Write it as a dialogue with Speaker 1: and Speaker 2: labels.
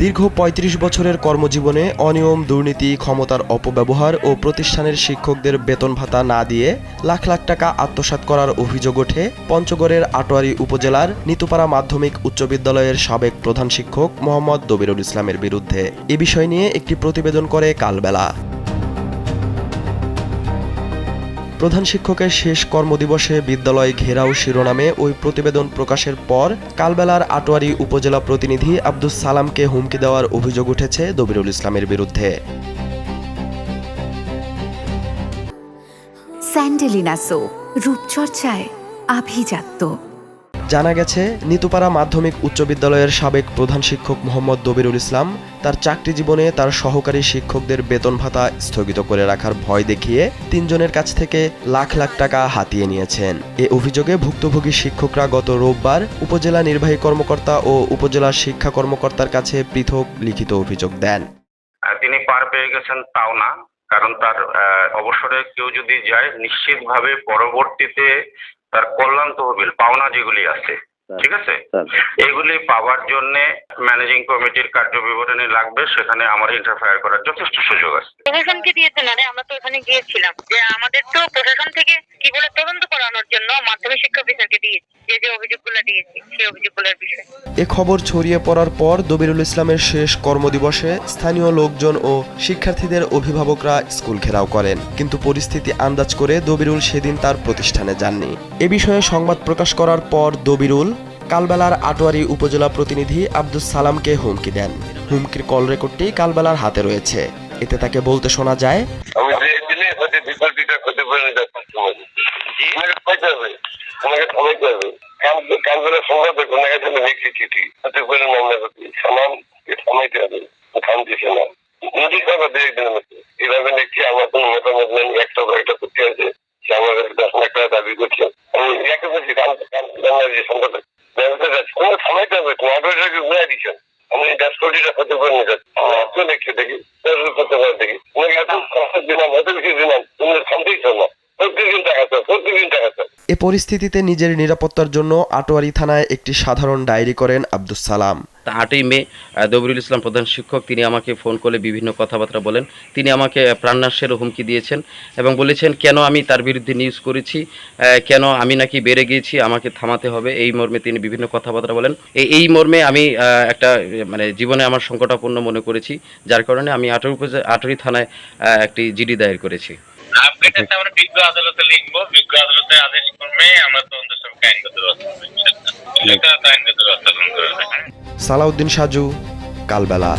Speaker 1: দীর্ঘ ৩৫ বছরের কর্মজীবনে অনিয়ম, দুর্নীতি, ক্ষমতার অপব্যবহার ও প্রতিষ্ঠানের শিক্ষকদের বেতন ভাতা না দিয়ে লাখ লাখ টাকা আত্মসাৎ করার অভিযোগ ওঠে পঞ্চগড়ের আটোয়ারী উপজেলার নিতুপাড়া মাধ্যমিক উচ্চ বিদ্যালয়ের সাবেক প্রধান শিক্ষক মোহাম্মদ দবিরুল ইসলামের বিরুদ্ধে। এ বিষয় নিয়ে একটি প্রতিবেদন করে কালবেলা। প্রধান শিক্ষকের শেষ কর্মদিবসে বিদ্যালয় ঘেরাও শিরোনামে ওই প্রতিবেদন প্রকাশের পর কালবেলার আটোয়ারী উপজেলা প্রতিনিধি আব্দুস সালামকে হুমকি দেওয়ার অভিযোগ উঠেছে দবিরুল ইসলামের বিরুদ্ধে।
Speaker 2: স্যান্ডেলিনা সো, রূপচর্চায় আভিজাত্য।
Speaker 1: জানা গেছে, নিতুপাড়া মাধ্যমিক উচ্চ বিদ্যালয়ের সাবেক প্রধান শিক্ষক মোহাম্মদ দবিরুল ইসলাম তার চাকরি জীবনে তার সহকারী শিক্ষকদের বেতন ভাতা স্থগিত করে রাখার ভয় দেখিয়ে ৩ জনের কাছ থেকে লাখ লাখ টাকা হাতিয়ে নিয়েছেন। এ অভিযোগে ভুক্তভোগী শিক্ষকরা গত রোববার উপজেলা নির্বাহী কর্মকর্তা ও উপজেলা শিক্ষা কর্মকর্তার কাছে পৃথক লিখিত অভিযোগ দেন।
Speaker 3: তিনি পার পেয়ে গেছেন তাও না, কারণ তার অবসরে কেউ যদি যায় নিশ্চিতভাবে পরবর্তীতে তার কল্যাণ তহবিল পাওনা যেগুলি আছে, ঠিক আছে, এগুলি পাওয়ার জন্য ম্যানেজিং কমিটির কার্যবিবরণী লাগবে, সেখানে আমার ইন্টারফেয়ার করার যথেষ্ট সুযোগ আছে।
Speaker 4: প্রশাসনকে দিয়েছে না রে, আমরা তো ওখানে গিয়েছিলাম যে আমাদের তো প্রশাসন থেকে কি বলে তদন্ত করানোর জন্য মাধ্যমিক শিক্ষা অফিসারকে দিয়েছি, যে অভিযোগগুলো দিয়েছি সেই অভিযোগগুলোর বিষয়ে।
Speaker 1: এ খবর ছড়িয়ে পড়ার পর দবিরুল ইসলামের শেষ কর্মদিবসে স্থানীয় লোকজন ও শিক্ষার্থীদের অভিভাবকরা স্কুল ঘেরাও করেন, কিন্তু পরিস্থিতি আন্দাজ করে দবিরুল সেদিন তার প্রতিষ্ঠানে যাননি। এ বিষয়ে সংবাদ প্রকাশ করার পর দবিরুল কালবেলার আটোয়ারী উপজেলা প্রতিনিধি আব্দুস সালামকে হুমকি দেন। হুমকির কল রেকর্ডটি কালবেলার হাতে রয়েছে। এতে তাকে বলতে শোনা যায়,
Speaker 5: এভাবে দেখছি আমার কোনো মতামত নেই, একটা করতে আছে, সে আমার 10 লাখ টাকা দাবি করছে। আমি ইয়াকে বলছি সম্পাদক থামাইতে হবে, তুমি অটোরিটাকে ঘুরাই দিচ্ছেন, আমি 10 কোটিটা ক্ষতি করে নিয়ে যাচ্ছি, দেখছি দেখি করতে পারে দেখি এত দিলাম, এত বেশি দিলাম, তুমি থামতেই চাও না, প্রত্যেকদিন টাকা চাও, প্রত্যেকদিন টাকা চাও।
Speaker 1: এ পরিস্থিতিতে নিজের নিরাপত্তার জন্য আটোয়ারী থানায় একটি সাধারণ ডায়েরি করেন আব্দুস সালাম।
Speaker 6: 8ই মে দবিরুল ইসলাম প্রধান শিক্ষক তিনি আমাকে ফোন করে বিভিন্ন কথাবার্তা বলেন। তিনি আমাকে প্রাণনাশের হুমকি দিয়েছেন এবং বলেছেন কেন আমি তার বিরুদ্ধে নিউজ করেছি, কেন আমি নাকি বেড়ে গিয়েছি, আমাকে থামাতে হবে, এই মর্মে তিনি বিভিন্ন কথাবার্তা বলেন। এই মর্মে আমি একটা জীবনে আমার সংকটাপন্ন মনে করেছি, যার কারণে আমি আটোয়ারী থানায় একটি জিডি দায়ের করেছি।
Speaker 7: আপডেট আমরা বিজ্ঞ আদালতে লিখবো, বিজ্ঞ আদালতের আদেশ ক্রমে আমরা তদন্ত সবকে আইনগত ব্যবস্থা
Speaker 1: সালাউদ্দিন সাজু, কালবেলা।